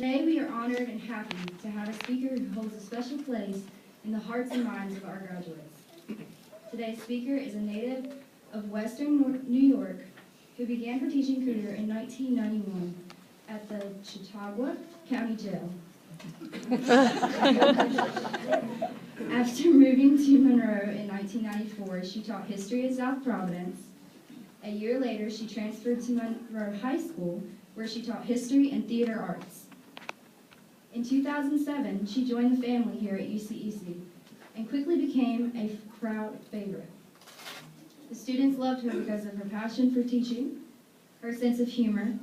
Today we are honored and happy to have a speaker who holds a special place in the hearts and minds of our graduates. Today's speaker is a native of Western New York who began her teaching career in 1991 at the Chautauqua County Jail. After moving to Monroe in 1994, she taught history at South Providence. A year later, she transferred to Monroe High School, where she taught history and theater arts. In 2007, she joined the family here at UCEC and quickly became a crowd favorite. The students loved her because of her passion for teaching, her sense of humor,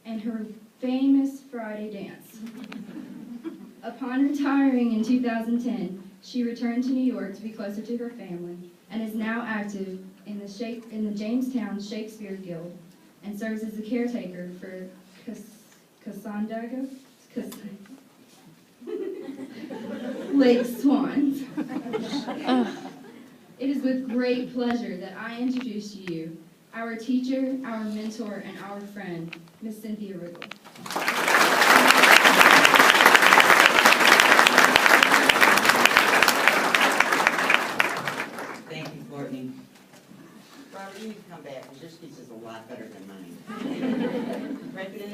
and her famous Friday dance. Upon retiring in 2010, she returned to New York to be closer to her family and is now active in the Jamestown Shakespeare Guild and serves as the caretaker for Cassandra Lake Swans. It is with great pleasure that I introduce to you our teacher, our mentor, and our friend, Miss Cynthia Riggle. Thank you, Courtney. Robert, you need to come back, because your speech is a lot better than mine.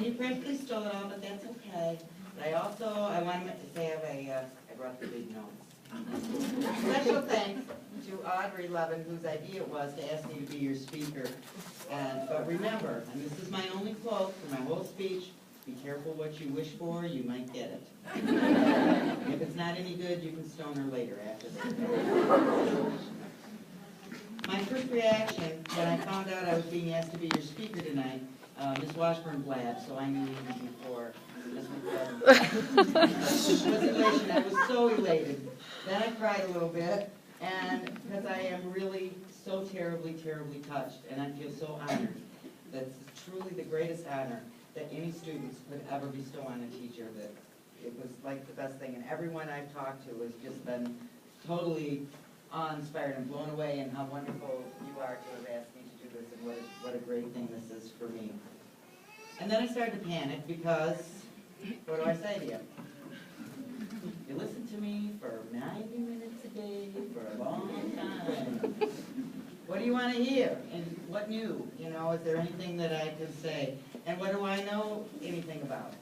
You practically stole it all, but that's okay. But I wanted to say I brought the big notes. Special thanks to Audrey Levin, whose idea it was to ask me to be your speaker. But remember, and this is my only quote for my whole speech, be careful what you wish for, you might get it. If it's not any good, you can stone her later after that. My first reaction when I found out I was being asked to be your speaker tonight, Ms. Washburn blabbed, so I knew even before Ms. McFadden. Was elation. I was so elated. Then I cried a little bit, and because I am really so terribly, terribly touched, and I feel so honored. That's truly the greatest honor that any students could ever bestow on a teacher. That it was like the best thing, and everyone I've talked to has just been totally awe-inspired and blown away, and how wonderful you are to have asked me to do this, and what a great thing this is for me. And then I started to panic because, what do I say to you? You listen to me for 90 minutes a day for a long time. What do you want to hear? And what new? You know, is there anything that I could say? And what do I know anything about?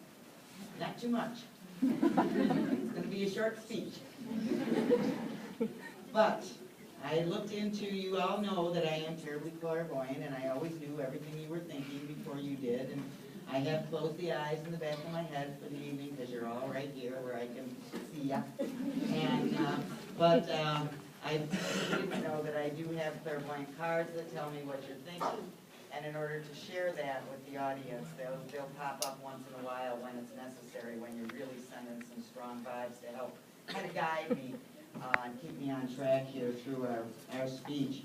Not too much. It's going to be a short speech. But I looked into, you all know that I am terribly clairvoyant, and I always knew everything you were thinking before you did. And I have closed the eyes in the back of my head for the evening because you're all right here where I can see ya. And, I didn't know that I do have clairvoyant cards that tell me what you're thinking. And in order to share that with the audience, they'll pop up once in a while when it's necessary, when you're really sending some strong vibes to help kind of guide me and keep me on track here through our speech.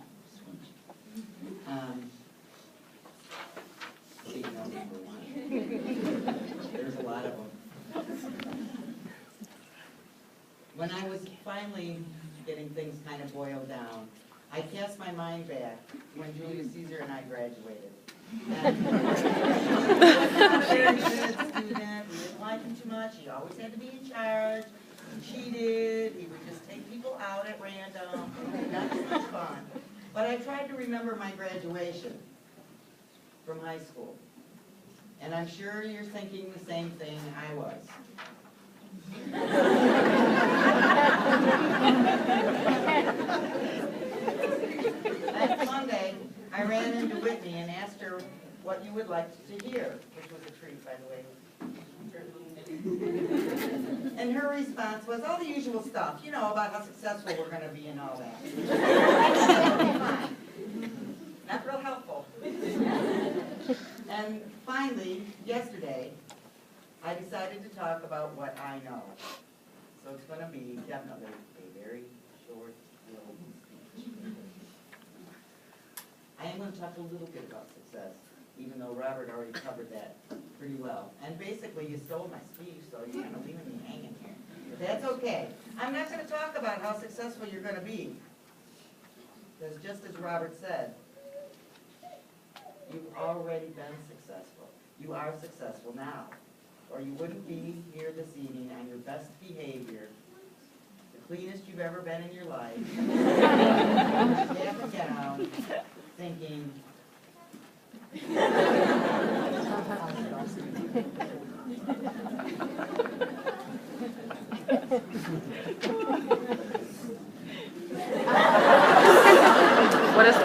Signal number one. There's a lot of them. When I was finally getting things kind of boiled down, I cast my mind back when Julius Caesar and I graduated. And he was not a very good student. We didn't like him too much. He always had to be in charge. He cheated. He would just take people out at random. Not too much fun. But I tried to remember my graduation from high school. And I'm sure you're thinking the same thing I was. Last Monday, I ran into Whitney and asked her what you would like to hear, which was a treat, by the way. And her response was all the usual stuff, you know, about how successful we're going to be and all that. Fine. Not real helpful. And finally, yesterday, I decided to talk about what I know. So it's going to be definitely a very short little speech. I am going to talk a little bit about success, even though Robert already covered that pretty well. And basically, you stole my speech, so you're kind of leaving me hanging here. But that's okay. I'm not going to talk about how successful you're going to be. Because just as Robert said, you've already been successful. You are successful now. or you wouldn't be here this evening on your best behavior, the cleanest you've ever been in your life, cap and gown, thinking, What is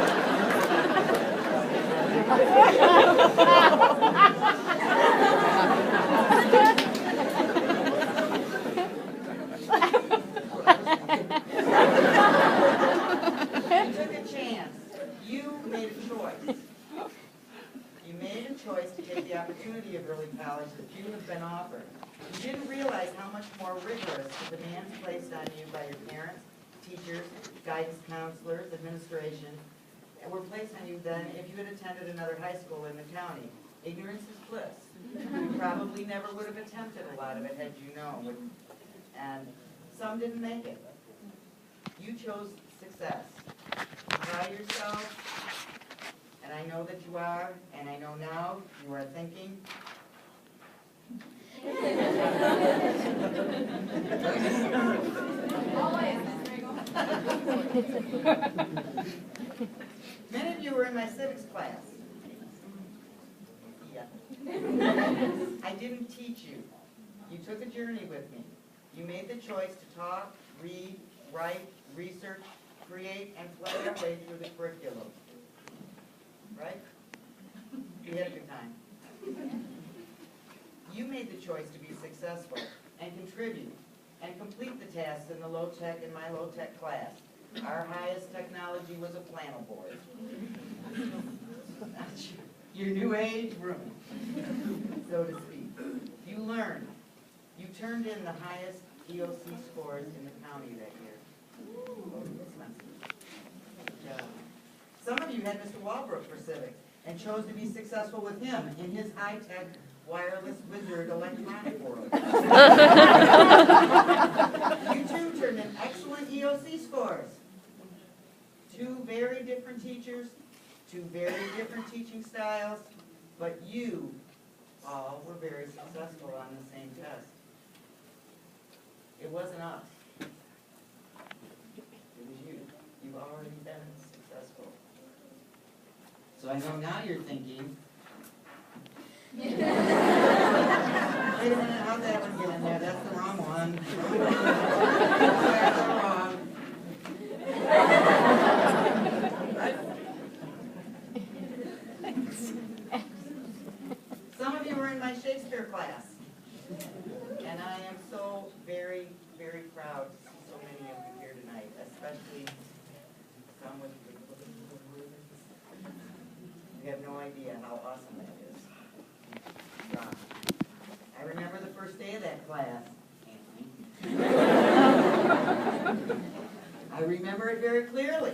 you took a chance. You made a choice. You made a choice to take the opportunity of early college that few have been offered. You didn't realize how much more rigorous the demands placed on you by your parents, teachers, guidance counselors, administration, were placed on you than if you had attended another high school in the county. Ignorance is bliss. You probably never would have attempted a lot of it had you known. And some didn't make it. You chose success. Try yourself, and I know that you are, and I know now you are thinking, many of you were in my civics class. Yeah. I didn't teach you. You took a journey with me. You made the choice to talk, read, write, research, create, and play our way through the curriculum. Right? You had a good time. You made the choice to be successful and contribute and complete the tasks in the low-tech and my low-tech class. Our highest technology was a flannel board. Your new age room, so to speak. You learned. You turned in the highest EOC scores in the county that year. Good job. Some of you had Mr. Walbrook for civics and chose to be successful with him in his high-tech wireless wizard electronic world. You too turned in excellent EOC scores. Two very different teachers, two very different teaching styles, but you all were very successful on the same test. It wasn't us. It was you. You've already been successful. So I know now you're thinking, wait a minute, how'd that one get in there? That's the wrong one. That's wrong. Some of you were in my Shakespeare class. And I am so very, very proud to see so many of you here tonight, especially some with you have no idea how awesome that is. Wow. I remember the first day of that class, Anthony. I remember it very clearly.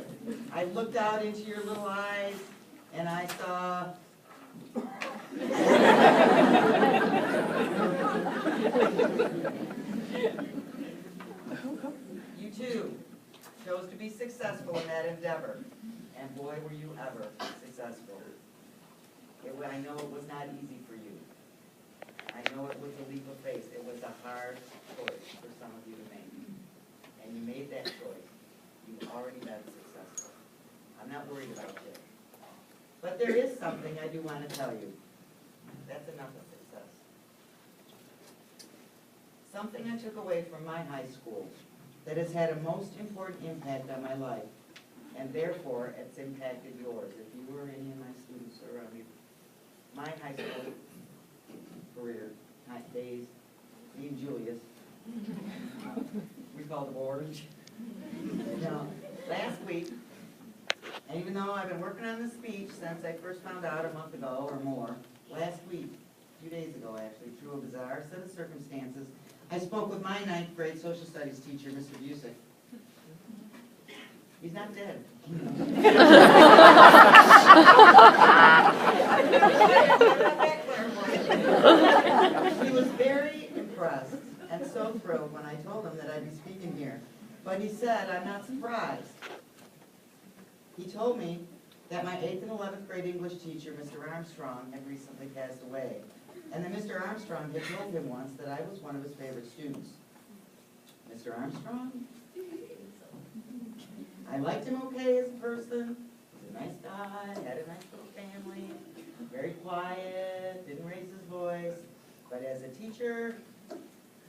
I looked out into your little eyes and I saw you too chose to be successful in that endeavor. And boy, were you ever successful. I know it was not easy for you. I know it was a leap of faith. It was a hard choice for some of you to make. And you made that choice. You've already been successful. I'm not worried about you. But there is something I do want to tell you. That's enough of success. Something I took away from my high school that has had a most important impact on my life, and therefore it's impacted yours. If you were any of my students around me, my high school career, days, me and Julius, we called them Orange. Now, last week, and even though I've been working on this speech since I first found out a month ago or more, last week, 2 days ago actually, through a bizarre set of circumstances, I spoke with my 9th grade social studies teacher, Mr. UCEC. He's not dead. He was very impressed and so thrilled when I told him that I'd be speaking here. But he said, I'm not surprised. He told me that my 8th and 11th grade English teacher, Mr. Armstrong, had recently passed away. And then Mr. Armstrong had told him once that I was one of his favorite students. Mr. Armstrong? I liked him okay as a person. He was a nice guy, had a nice little family, very quiet, didn't raise his voice. But as a teacher,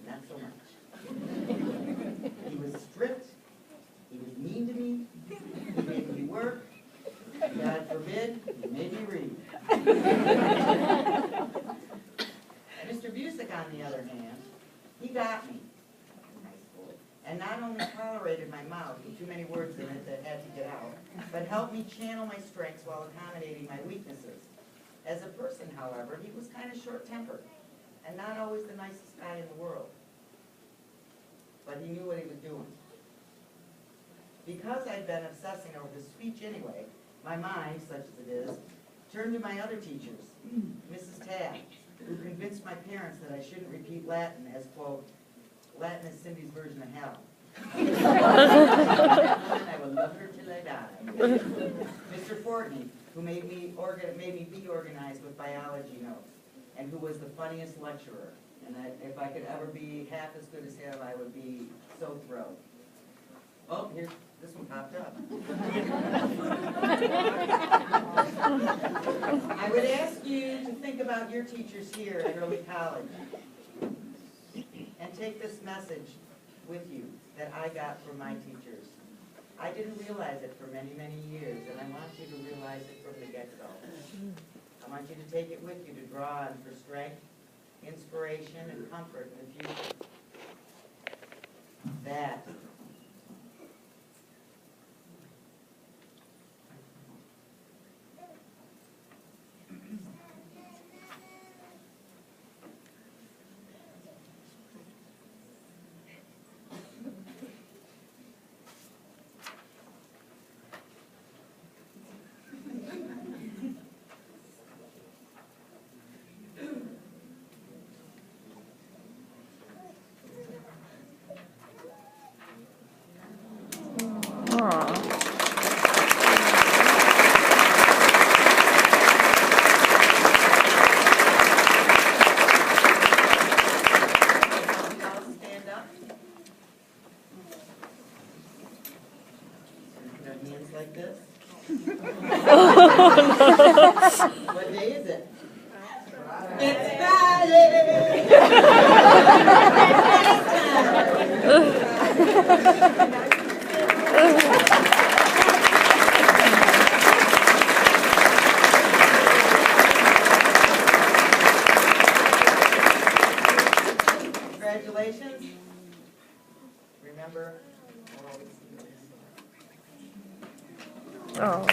not so much. He was strict. He was mean to me. He made me work. God forbid, he made me read. Mr. Busick, on the other hand, he got me in high school, and not only tolerated my mouth with too many words in it that had to get out, but helped me channel my strengths while accommodating my weaknesses. As a person, however, he was kind of short-tempered, and not always the nicest guy in the world. But he knew what he was doing. Because I'd been obsessing over his speech anyway, my mind, such as it is, turned to my other teachers, Mrs. Tabb, who convinced my parents that I shouldn't repeat Latin as, quote, Latin is Cindy's version of hell. I will love her till I die. Mr. Fortney, who made me be organized with biology notes, and who was the funniest lecturer. And if I could ever be half as good as him, I would be so thrilled. Oh, here's this one popped up. I would ask you to think about your teachers here at early college and take this message with you that I got from my teachers. I didn't realize it for many, many years, and I want you to realize it from the get-go. I want you to take it with you to draw on for strength, inspiration, and comfort in the future. That like this. What day is it? It's Friday! Congratulations. Remember, always. Oh.